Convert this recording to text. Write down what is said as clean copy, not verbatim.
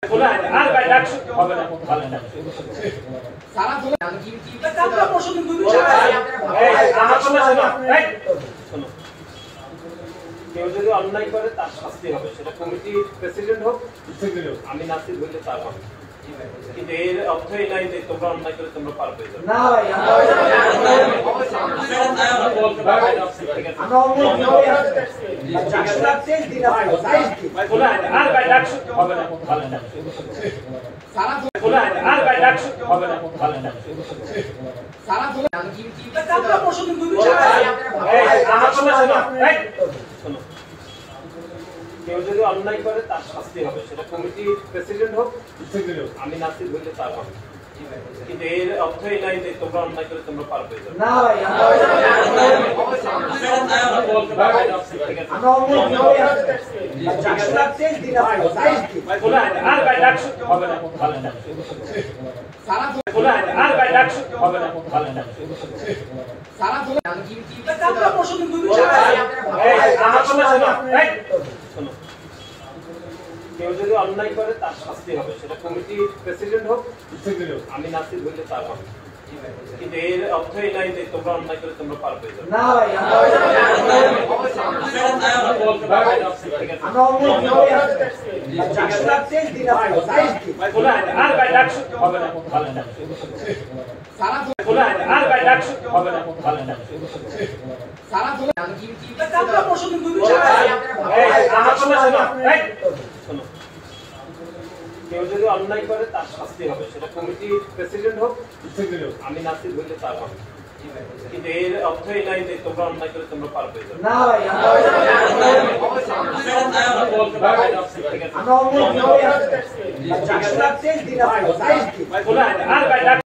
খোলা আর ভাই ডাক হবে না ভালো না সারা ধরে আমরা প্রশ্ন দুই এই আমার কথা শোনো এই শোনো কেউ যদি অন্যায় করে তার শাস্তি হবে সেটা কমিটি প্রেসিডেন্ট হোক আমি নাসির হইলে তার হবে কিন্তু এর অর্থই নাই যে তোমরা অন্যায় করে তোমরা পার পেয়ে যাবে না ভাই আমরা অন্য খোলা আর ভাই ডাক হবে না ভালো না সারা খোলা আর ভাই ডাক হবে না ভালো না সারা ধরে আমরা প্রশ্ন দুই এই আমার কথা শোনো এই শোনো কেউ যদি অন্যায় করে তার শাস্তি হবে সেটা কমিটি প্রেসিডেন্ট হোক আমি নাসির হইলে তার হবে কিন্তু এর অর্থই নাই যে তোমরা অন্যায় করে তোমরা পার পেয়ে যাবে না ভাই আমরা অন্য খোলা আর ভাই ডাক হবে না ভালো না সারা খোলা আর ভাই ডাক হবে না ভালো না সারা ধরে আমরা প্রশ্ন দুই এই আমার কথা শোনো এই শোনো কেউ যদি অন্যায় করে তার শাস্তি হবে সেটা কমিটি প্রেসিডেন্ট হোক আমি নাসির হইলে তার হবে কিন্তু এর অর্থই নাই যে তোমরা অন্যায় করে তোমরা পার পেয়ে যাবে না ভাই আমরা অন্য খোলা আর ভাই ডাক হবে না ভালো না সারা খোলা আর ভাই ডাক হবে না ভালো না সারা ধরে আমরা প্রশ্ন দুই এই আমার কথা শোনো এই শোনো কেউ যদি অন্যায় করে তার শাস্তি হবে সেটা কমিটি প্রেসিডেন্ট হোক আমি নাসির হইলে তার হবে কিন্তু এর অর্থই নাই যে তোমরা অন্যায় করে তোমরা পার পেয়ে যাবে না ভাই আমরা অন্য খোলা আর ভাই ডাক